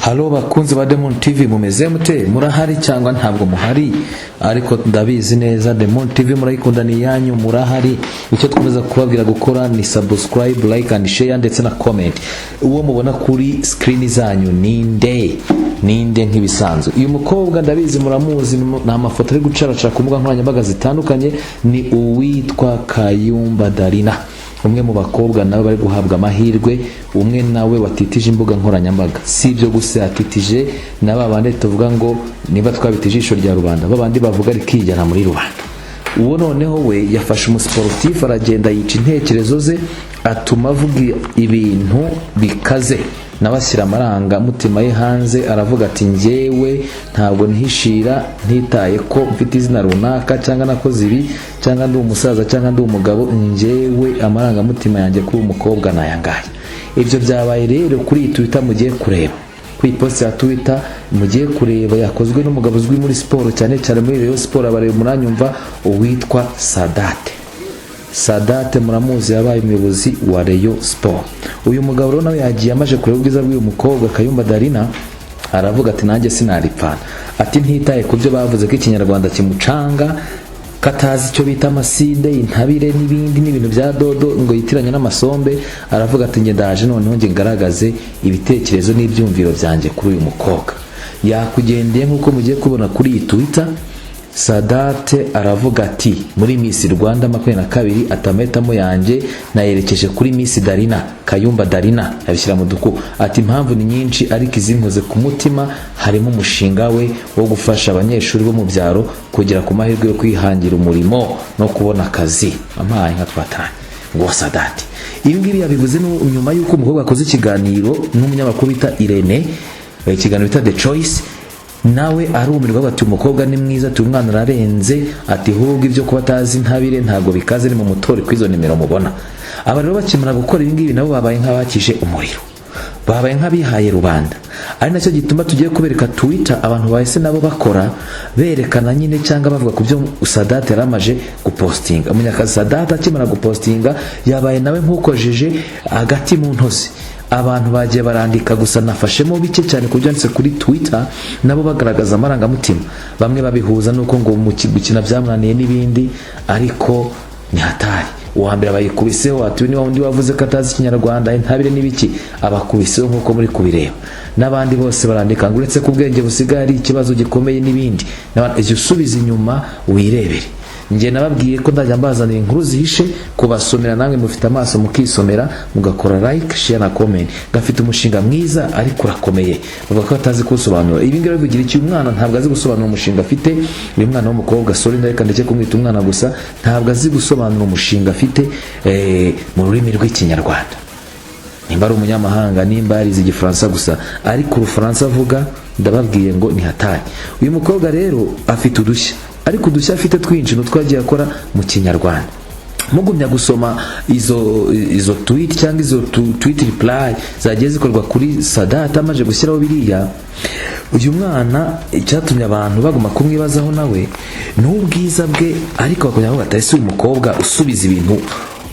Halo bakunzi ba Diamond TV, mumeze mute? Murahari cyangwa ntabwo muhari? Ariko ndabizi neza Diamond TV murayikunda ni yanyu, murahari. Icyo twemeza kubabwira gukora ni subscribe, like and share ndetse na comment. Uwo mubona kuri screen zanyu ninde nk'ibisanzwe. Uyu mukobwa ndabizi muramuzi, na mafoto ari gucaracara ku mbuga nkoranyambaga zitandukanye, ni uwitwa Kayumba Darina. Umwe mu bakobwa nawe bari guhabwa amahirwe, umwe nawe watitije imbuga nkoranyambaga. Si ibyo gusa yatitije na babandi tuvuga ngo niba twabitije ijisho rya rubanda, babandi bavuga rikijyana muri rubanda. Uwo noneho we yafashe umusportif aragenda yica intekerezo ze, atuma avuga ibintu bikaze nabashyira amaranga mutima ye hanze. Aravuga ati njyewe ntabwo nihishira ntitaye ko mfite izina runaka cyangwa nakoze ibi cyangwa ndi umusaza cyangwa ndi umugabo, njyewe amaranga mutima yanjye kuri umukobwa nayangaye. Ibyo byabaye rero kuri Twitter mugiye kureba, kuri post ya Twitter mugiye kureba, yakozwe n'umugabo uzwi muri siporo cyane cyane muri Rayon Sport, abareba muranyumva, uwitwa Sadate muramuzi, yabaye umuyobozi wa Rayon Sport. Uyu mugabo rero nawe yagiye amaje kureba ubwiza bw'uyu mukobwa Kayumba Darina, aravuga ati nanjye sinaripfana, ati ntitaye ku byo bavuze ko ikinyarwanda kimucanga, katazi icyo bita amasinde, intabire n'ibindi n'ibintu bya dodo ngo yitiranye n'amasombe. Aravuga ati nge ndaje noneho nge ngaragaze ibitekerezo n'ibyumviro byanjye kuri uyu mukobwa. Yakugendeye nk'uko mugiye kubona kuri iyi Twitter. Sadate aravuga ati muri Miss Rwanda 2022 atametamo yanjye nayerekeje kuri Miss Darina, Kayumba Darina abishyira mu duku. Ati impamvu ni nyinshi ariko izinkoze ku mutima harimo umushinga we wo gufasha abanyeshuri bo mu byaro kugera ku mahirwe yo kwihangira umurimo no kubona akazi. Amaye nka twatanye ngo Sadate. Ibi ngibi yabivuze nyuma y'uko umukobwa akoze ikiganiro n'umunyamakuru bita Irene, ikiganiro bita The Choice. Nawe arumirwa bati umukobwa ni mwiza, ati umwana ararenze, ati hubwo ibyo kuba atazi ntabire ntago bikaze, ni mu mutore kwizo nimero mubona. Aba rero bakimara gukora ibi ngibi nabo babaye nk'abakije umuriro, babaye nk'abihaye rubanda. Ari nacyo gituma tugiye kubereka Twitter abantu bahise nabo bakora berekana nyine cyangwa bavuga ku byo Sadate yaramaje gupostinga. Umunyakazi Sadate akimara gupostinga yabaye nawe nkukojeje agati mu ntozi. Abantu bagiye barandika gusa nafashemo bike cyane kubyanditse kuri Twitter, nabo bagaragaza amarangamutima, bamwe babihuza nuko ngo gukina byamunaniye n'ibindi, ariko ni hatari. Uwambere bayikubiseho ati niba undi wavuze ko atazi ikinyarwanda intabire n'ibiki, abakubiseho nkuko muri kubireba. N'abandi bose barandika ngo uretse ku bwenge busigaye ari ikibazo gikomeye n'ibindi. N'abandi usubiza inyuma wirebere. Nge nababwiye ko ndajya mbazanira inkuru zihishe kubasomera, namwe mufite amaso mukisomera mugakora like, share na comment. Gafite umushinga mwiza ariko urakomeye, bavuga ko atazi kusobanura. Ibi ngibi bigira iki? Umwana ntabwo azi gusobanura umushinga afite. Uyu mwana w'umukobwa sorry ndareka ndeke kumwita umwana gusa, ntabwo azi gusobanura umushinga afite mu rurimi rw'ikinyarwanda. Nimba ari umunyamahanga, nimba ari igifaransa gusa, ariko urufaransa avuga ndababwiye ngo ni hatari. Uyu mukobwa rero afite udushya, ariko udushya afite twinshi n'utwagiye akora mu kinyarwanda. Mugumya gusoma izo tweet cyangwa izo tweet reply zagiye zikorwa kuri Sadate amaje gushyiraho biriya. Uyu mwana icyatumye abantu baguma kumwibazaho nawe n'ubwiza bwe, ariko bakonya ngo atari umukobwa usubiza ibintu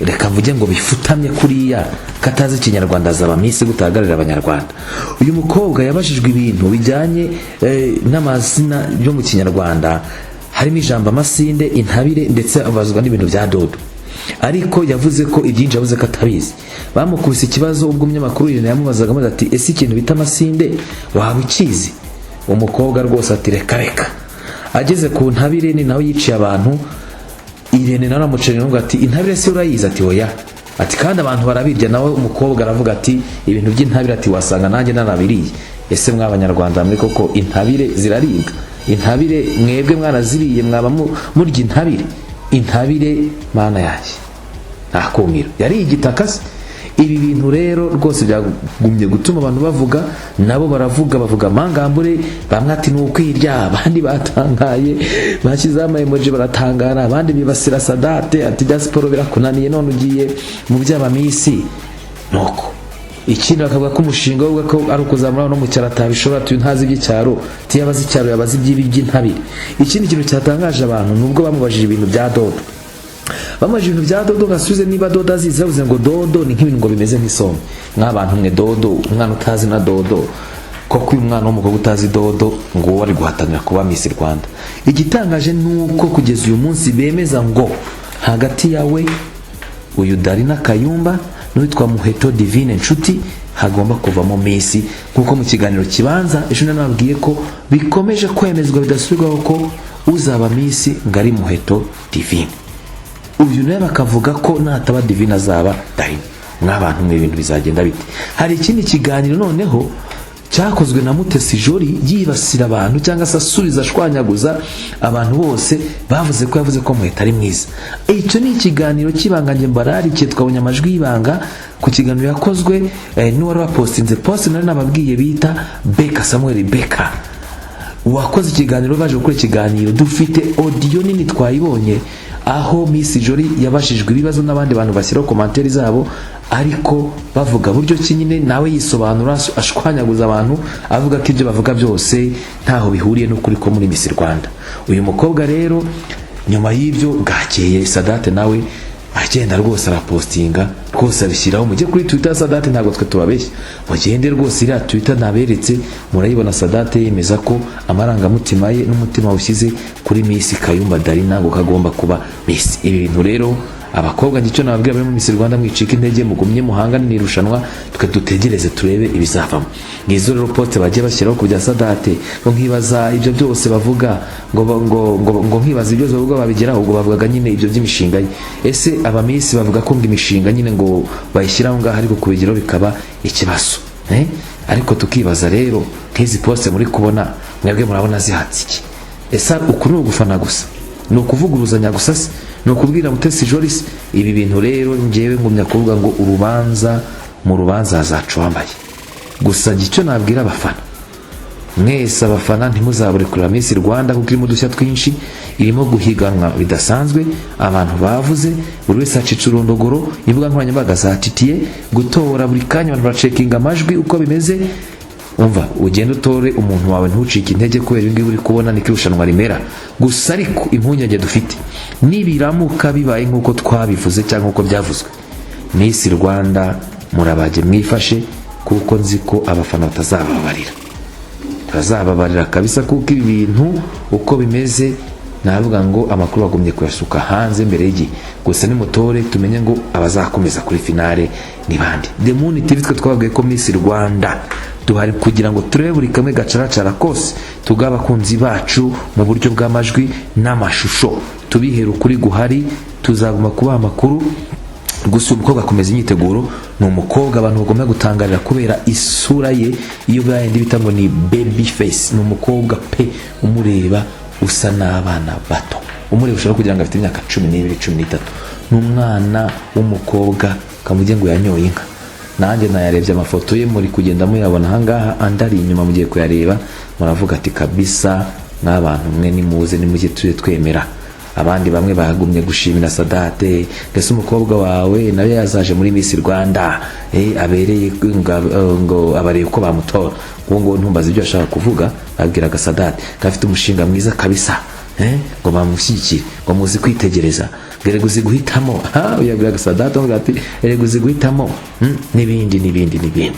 reka mvuge ngo bifutamye kuriya, katazi ikinyarwanda azaba Miss gutagarira abanyarwanda. Uyu mukobwa yabajijwe ibintu bijyanye n'amazina yo mu kinyarwanda, harimo ijambo amasinde, intabire ndetse abazwa n'ibintu bya dodo, ariko yavuze ko ibyinshi yavuze ko atabizi. Bamukubise ikibazo ubwo umunyamakuru yamubazaga amaze ati ese ikintu bita amasinde waba ukizi? Umukobwa rwose ati reka. Ageze ku ntabire ni nawe yiciye abantu. Irene nawe amucanye ngo ati intabire se urayizi? Ati oya. Ati kandi abantu barabirya. Nawe umukobwa aravuga ati ibintu by'intabire ati wasanga nanjye narabiriye. Ese mw'abanyarwanda muri koko intabire ziraribwa? Intabire mwebwe mwaraziriye, mwaba murya intabire? Intabire mana yaje nakumira yari igitakasi. Ibi bintu rero rwose byagumye gutuma abantu bavuga, nabo bavuga mangambure, bamwe ati nukwirya, abandi batangaye bashyize ama emoji baratangara, abandi bibasira Sadate ati bya siporo birakunaniye none ugiye mu by'aba Miss. Nuko ikindi bakavuga ko umushinga we ko ari ukuzamura no mu cyaro atabishobora, ntazi iby'icyaro, tiyabazi icyaro yabazi iby'intabire. Ikindi kintu cyatangaje abantu nubwo bamubajije ibintu bya dodo, bamajije ibintu bya dodo gasubize niba dodo azize, yavuze ngo dodo ni nk'ibintu ngo bimeze nk'isombe. Nk'abantu mwe dodo, umwana utazi na dodo koko uyu mwana w'umukobwa utazi dodo ngo wari guhatanira kuba Miss Rwanda. Igitangaje nuko kugeza uyu munsi bemeza ngo hagati yawe uyu Darina Kayumba n'uwitwa Muheto Divine Nshuti hagomba kuvamo Miss, kuko mu kiganiro kibanza ejo nababwiye ko bikomeje kwemezwa bidasubirwaho ko uzaba Miss ngari Muheto Divine. Uyu nawe bakavuga ko nataba Divine azaba Darina. Nk'abantu mwe ibintu bizagenda bite? Hari ikindi kiganiro noneho cyakozwe na Mutesi Jolly yibasira abantu cyangwa se asubiza ashwanyaguza abantu bose bavuze ko yavuze ko Muheto ari mwiza. Icyo ni ikiganiro kibanganye mbarari twabonye amajwi y'ibanga ku kiganiro yakozwe n'uwari wapostinze post nari nababwiye bita Beka Samuel Beka wakoze ikiganiro. Baje gukora ikiganiro dufite audio nini twayibonye aho Miss Jolly yabashijwe ibibazo n'abandi bantu bashyiraho commentaire zabo, ariko bavuga buryo ki nyine nawe yisobanura ashwanyaguza abantu avuga ko ibyo bavuga byose ntaho bihuriye n'ukuri ko muri Miss Rwanda. Uyu mukobwa rero nyuma y'ibyo bwakeye Sadate nawe agenda rwose arapostinga rwose abishyiraho. Mujye kuri Twitter Sadate ntabwo twe tubabeshya, mugende rwose iriya Twitter naberetse murayibona. Sadate yemeza ko amarangamutima ye n'umutima ushyize kuri Miss Kayumba Darina ngo kagomba kuba Miss. Ibi bintu rero abakobwa ngicyo nababwira bari mu Miss Rwanda mwicika intege, mugumye muhangane n'irushanwa twe dutegereze turebe ibizavamo. Ngizo rero poste bagiye bashyiraho ku bya Sadate ngo nkibaza ibyo byose bavuga ngo nkibaza ibyo bavuga babigeraho, ubwo bavugaga nyine ibyo by'imishinga ye. Ese aba Miss bavuga ko ngo imishinga nyine ngo bayishyiraho ngaho ariko kubigeraho bikaba ikibazo ariko tukibaza rero nk'izi poste muri kubona mwebwe murabona zihatse iki? Ese uku ni ugufana gusa, ni ukuvuguruzanya gusa, ni ukubwira Mutesi Jolly? Ibi bintu rero ngewe ngumya kuvuga ngo mu rubanza hazaca uwambaye. Gusa icyo nabwira abafana, mwese abafana ntimuzabure kureba Miss Rwanda kuko irimo udushya twinshi, irimo guhiganwa bidasanzwe. Abantu bavuze buri wese acica urondogoro, imbuga nkoranyambaga zatitiye gutora buri kanya, abantu baracekinga amajwi uko bimeze. Umva ugenda utore umuntu wawe ntucike intege kubera ibingibi uri kubona niko irushanwa rimera. Gusa ariko impungenge dufite nibiramuka bibaye nk'uko twabivuze cyangwa uko byavuzwe, Miss Rwanda murabaje mwifashe, kuko nzi ko abafana batazababarira kabisa, kuko ibi bintu uko bimeze navuga ngo amakuru bagumye kuyasuka hanze mbere y'igi. Gusa ni mutore tumenye ngo abazakomeza kuri finale ni bande. The Moon TV twe twababwiye ko Miss Rwanda duhari kugira ngo turebe buri kamwe gacaracara kose, tugaba kunzi bacu mu buryo bw'amajwi n'amashusho, tubihera ukuri guhari, tuzaguma kubaha amakuru. Gusa umukobwa akomeza imyiteguro, ni umukobwa abantu bagomba gutangarira kubera isura ye iyo bayindi bita ngo ni baby face. Ni umukobwa pe umureba usa n'abana bato, umureba ushobora kugira ngo afite imyaka 12 13. Ni umwana w'umukobwa kamugiye ngo yanyoye inka. Nanjye nayarebye amafoto ye muri kugenda muyabona hangaha, andari inyuma mugiye kuyareba muravuga ati kabisa n'abantu mwe nimuze nimujye twemera. Abandi bamwe bagumye gushimira Sadate, ndetse umukobwa wawe nawe yazaje muri Miss Rwanda abereye ngo abareye uko bamutora. Ngo ntumbaze ibyo ashaka kuvuga, abwiraga Sadate gafite umushinga mwiza kabisa, ngo bamushyikire, ngo muzi kwitegereza, gerego uzi guhitamo. Uyabwiraga Sadate ngo ati gerego uzi guhitamo n'ibindi.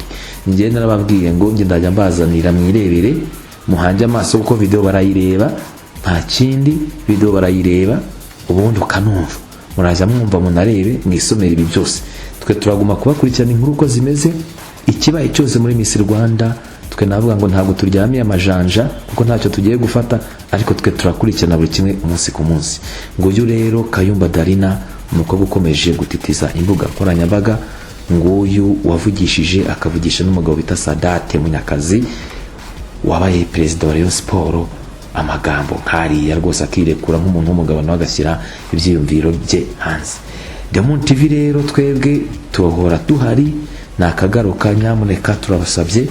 Njye narababwiye ngo njye ndajya mbazanira mwirebere muhanje amaso kuko video barayireba, nta kindi video barayireba ubundi ukanumva, muraza mwumva munarebe mwisomera ibi byose. Twe turaguma kubakurikirana inkuru uko zimeze, ikibaye cyose muri Miss Rwanda. Twe navuga ngo ntabwo turyamiye amajanja kuko ntacyo tugiye gufata, ariko twe turakurikirana buri kimwe umunsi ku munsi. Nguyu rero Kayumba Darina, umukobwa ukomeje gutitiza imbuga nkoranyambaga, nguyu wavugishije akavugisha n'umugabo bita Sadate Munyakazi wabaye perezida wa Rayon Sport amagambo nkariya rwose akirekura nk'umuntu w'umugabo nawe agashyira ibyiyumviro bye hanze. The Moon TV rero twebwe tuhora duhari, nakagaruka nyamuneka turabasabye.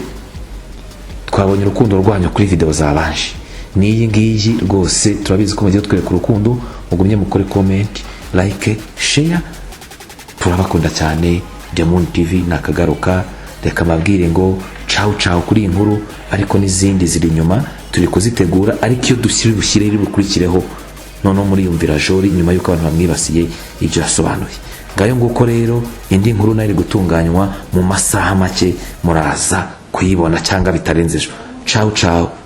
Twabonye urukundo rwanyu kuri video zabanje, niyi ngiyi rwose turabizi ko mugiye twereka urukundo, mugumye mukore comment, like, share. Turabakunda cyane. The Moon TV nakagaruka, reka mabwire ngo ciao kuri inkuru, ariko n'izindi ziri nyuma turi kuzitegura, ariko iyo dushyire iri bukurikireho noneho muri yumvira Jolly nyuma yuko abantu bamwibasiye ibyo yasobanuye. Ngayo nguko rero indi nkuru nayo iri gutunganywa mu masaha make muraza kuyibona cyangwa bitarenze ejo. Ciao ciao.